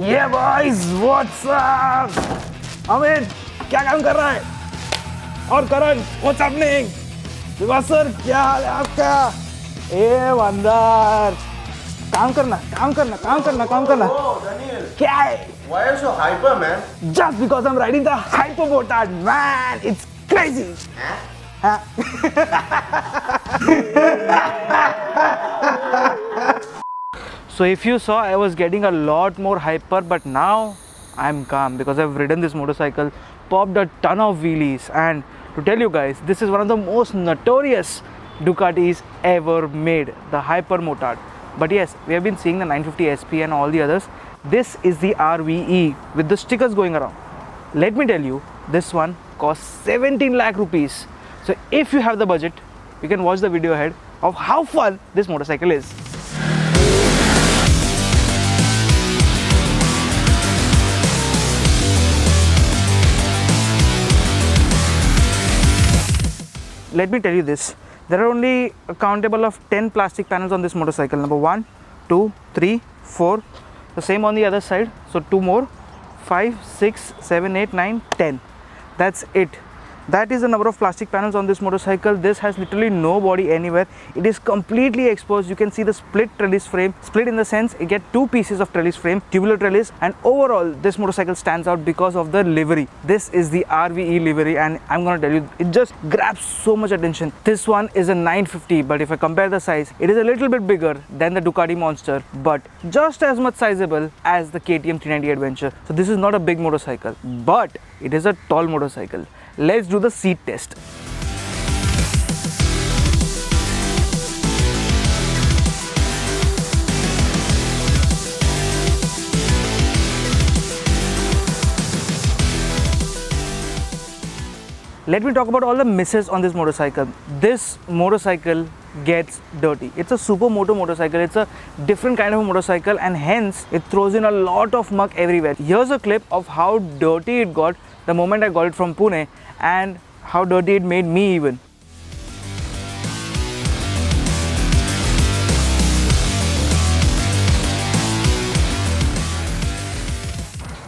Yeah boys, what's up? Amit क्या काम कर रहा है? और करण, what's happening? विवास सर क्या हाल है आपका? ए बंदर, काम करना. Oh, Daniel. क्या है? Why are you so hyper, man? Just because I'm riding the Hypermotard, man, it's crazy. Huh? So if you saw, I was getting a lot more hyper, but now I'm calm because I've ridden this motorcycle, popped a ton of wheelies, and to tell you guys, this is one of the most notorious Ducatis ever made, the Hypermotard. But yes, we have been seeing the 950 SP and all the others. This is the RVE with the stickers going around. Let me tell you, this one costs 17 lakh rupees. So if you have the budget, you can watch the video ahead of how fun this motorcycle is. Let me tell you this, there are only a countable of 10 plastic panels on this motorcycle. Number 1, 2, 3, 4, the same on the other side, so 2 more, 5, 6, 7, 8, 9, 10. That's it. That is the number of plastic panels on this motorcycle. This has literally no body anywhere. It is completely exposed. You can see the split trellis frame. Split in the sense, you get 2 pieces of trellis frame, tubular trellis, and overall this motorcycle stands out because of the livery. This is the RVE livery, and I'm gonna tell you, it just grabs so much attention. This one is a 950, but if I compare the size, it is a little bit bigger than the Ducati Monster, but just as much sizable as the KTM 390 Adventure. So this is not a big motorcycle, but it is a tall motorcycle. Let's do the seat test. Let me talk about all the misses on this motorcycle. This motorcycle gets dirty. It's a supermoto motorcycle. It's a different kind of a motorcycle, and hence it throws in a lot of muck everywhere. Here's a clip of how dirty it got the moment I got it from Pune, and how dirty it made me even.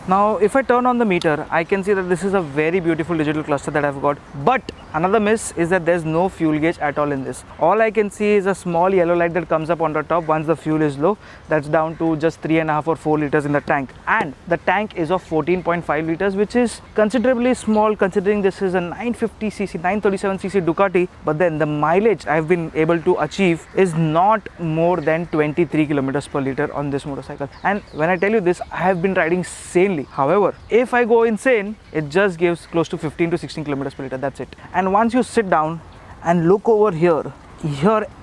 Now if I turn on the meter, I can see that this is a very beautiful digital cluster that I've got, but another miss is that there's no fuel gauge at all in this. All I can see is a small yellow light that comes up on the top once the fuel is low. That's down to just 3.5 or 4 liters in the tank, and the tank is of 14.5 liters, which is considerably small considering this is a 950cc 937cc Ducati. But then the mileage I've been able to achieve is not more than 23 kilometers per liter on this motorcycle, and when I tell you this, I have been riding sanely. However, if I go insane, it just gives close to 15 to 16 kilometers per liter. That's it. And once you sit down and look over here,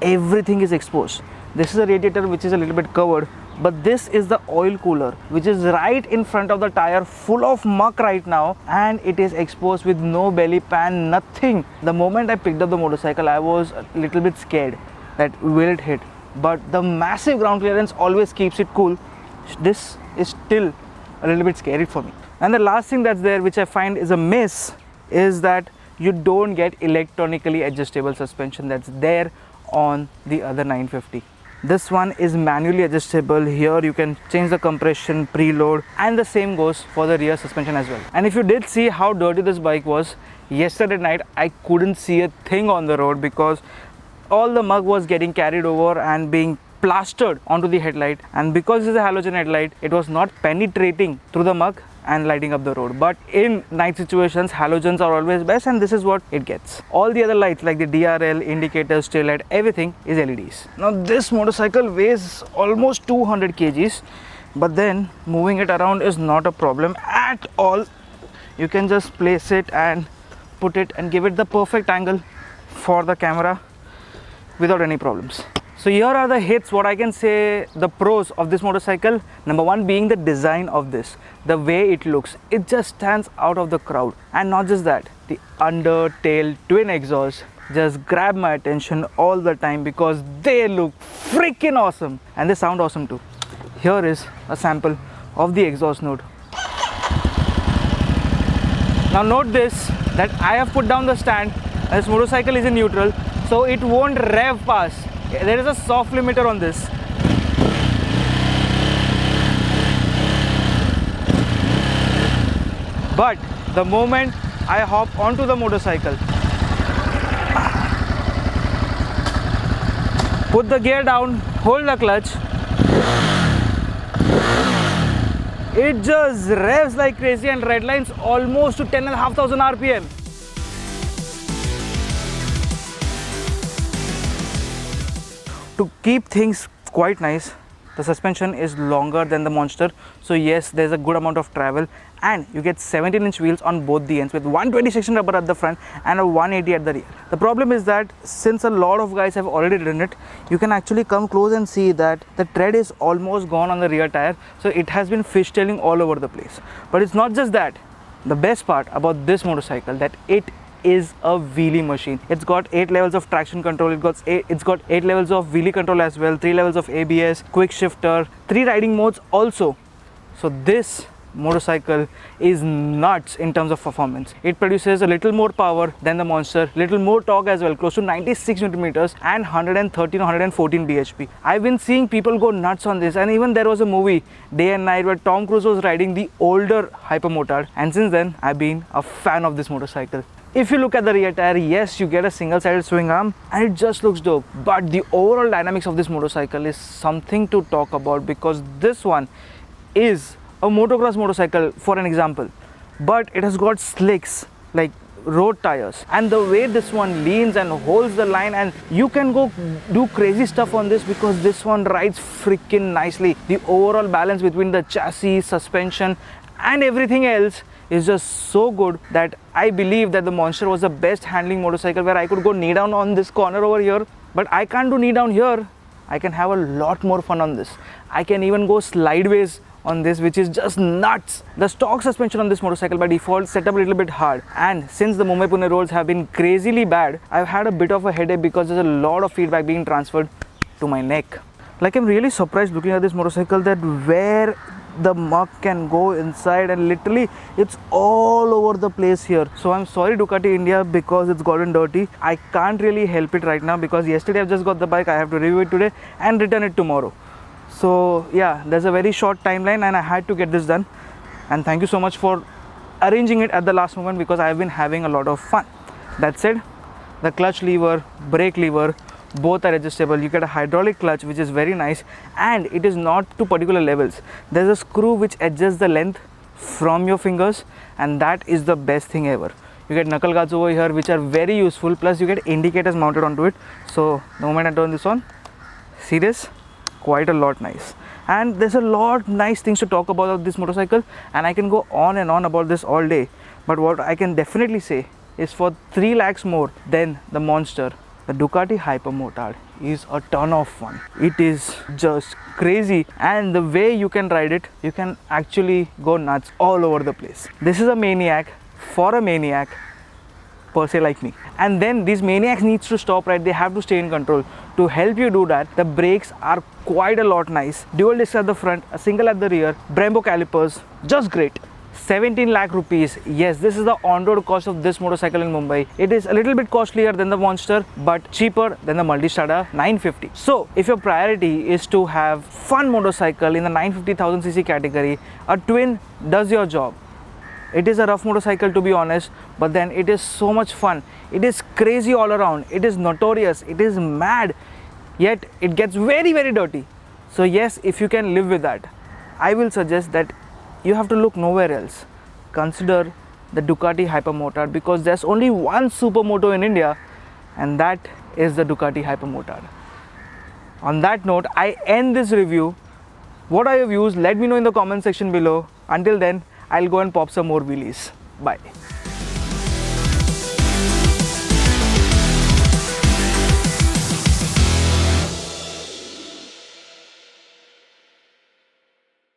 everything is exposed. This is a radiator which is a little bit covered, but this is the oil cooler which is right in front of the tire, full of muck right now, and it is exposed with no belly pan, nothing. The moment I picked up the motorcycle, I was a little bit scared that will it hit, but the massive ground clearance always keeps it cool. This is still a little bit scary for me. And the last thing that's there, which I find is a miss, is that you don't get electronically adjustable suspension that's there on the other 950. This one is manually adjustable. Here you can change the compression, preload, and the same goes for the rear suspension as well. And if you did see how dirty this bike was, yesterday night I couldn't see a thing on the road because all the mud was getting carried over and being plastered onto the headlight, and because this is a halogen headlight, it was not penetrating through the mud and lighting up the road. But in night situations, halogens are always best, and this is what it gets. All the other lights like the DRL, indicators, tail light, everything is LEDs. Now this motorcycle weighs almost 200 kgs, but then moving it around is not a problem at all. You can just place it and put it and give it the perfect angle for the camera without any problems. So here are the hits, what I can say, the pros of this motorcycle. Number 1 being the design of this, the way it looks, it just stands out of the crowd. And not just that, the under tail twin exhaust just grab my attention all the time because they look freaking awesome and they sound awesome too. Here is a sample of the exhaust note. Now note this, that I have put down the stand and this motorcycle is in neutral, so it won't rev past. There is a soft limiter on this. But the moment I hop onto the motorcycle, put the gear down, hold the clutch, it just revs like crazy and redlines almost to 10,500 RPM. To keep things quite nice, the suspension is longer than the Monster, so yes, there's a good amount of travel, and you get 17-inch wheels on both the ends with 120 section rubber at the front and a 180 at the rear. The problem is that since a lot of guys have already ridden it, you can actually come close and see that the tread is almost gone on the rear tire, so it has been fishtailing all over the place. But it's not just that. The best part about this motorcycle that it is a wheelie machine. It's got 8 levels of traction control, it's got 8 levels of wheelie control as well, 3 levels of ABS, quick shifter, 3 riding modes also. So this motorcycle is nuts in terms of performance. It produces a little more power than the Monster, little more torque as well, close to 96 Nm and 113 or 114 bhp. I've been seeing people go nuts on this, and even there was a movie, Day and Night, where Tom Cruise was riding the older Hypermotard, and since then I've been a fan of this motorcycle. If you look at the rear tire, yes, you get a single-sided swing arm and it just looks dope. But the overall dynamics of this motorcycle is something to talk about, because this one is a motocross motorcycle, for an example, but it has got slicks like road tires, and the way this one leans and holds the line, and you can go do crazy stuff on this because this one rides freaking nicely. The overall balance between the chassis, suspension and everything else is just so good that I believe that the Monster was the best handling motorcycle, where I could go knee down on this corner over here, but I can't do knee down here. I can have a lot more fun on this. I can even go slideways on this, which is just nuts. The stock suspension on this motorcycle by default set up a little bit hard, and since the Mumbai-Pune roads have been crazily bad, I've had a bit of a headache because there's a lot of feedback being transferred to my neck. Like, I'm really surprised looking at this motorcycle that where the muck can go inside, and literally it's all over the place here. So I'm sorry Ducati India because it's gotten dirty. I can't really help it right now because yesterday I've just got the bike. I have to review it today and return it tomorrow. So yeah, there's a very short timeline and I had to get this done, and thank you so much for arranging it at the last moment because I've been having a lot of fun. That said, the clutch lever, brake lever, both are adjustable. You get a hydraulic clutch, which is very nice, and it is not to particular levels. There's a screw which adjusts the length from your fingers, and that is the best thing ever. You get knuckle guards over here which are very useful, plus you get indicators mounted onto it. So the moment I turn this on, see this? Quite a lot nice. And there's a lot nice things to talk about this motorcycle, and I can go on and on about this all day. But what I can definitely say is, for 3 lakhs more than the Monster, the Ducati Hypermotard is a ton of fun. It is just crazy, and the way you can ride it, you can actually go nuts all over the place. This is a maniac for a maniac per se like me. And then these maniacs needs to stop right, they have to stay in control. To help you do that, the brakes are quite a lot nice. Dual disc at the front, a single at the rear, Brembo calipers, just great. 17 lakh rupees. Yes, this is the on-road cost of this motorcycle in Mumbai. It is a little bit costlier than the Monster, but cheaper than the Multistrada 950. So if your priority is to have fun motorcycle in the 950,000cc category, a twin does your job. It is a rough motorcycle, to be honest, but then it is so much fun. It is crazy all around. It is notorious. It is mad. Yet it gets very, very dirty. So yes, if you can live with that, I will suggest that you have to look nowhere else. Consider the Ducati Hypermotard, because there's only one supermoto in India, and that is the Ducati Hypermotard. On that note, I end this review. What are your views? Let me know in the comment section below. Until then, I'll go and pop some more wheelies. Bye.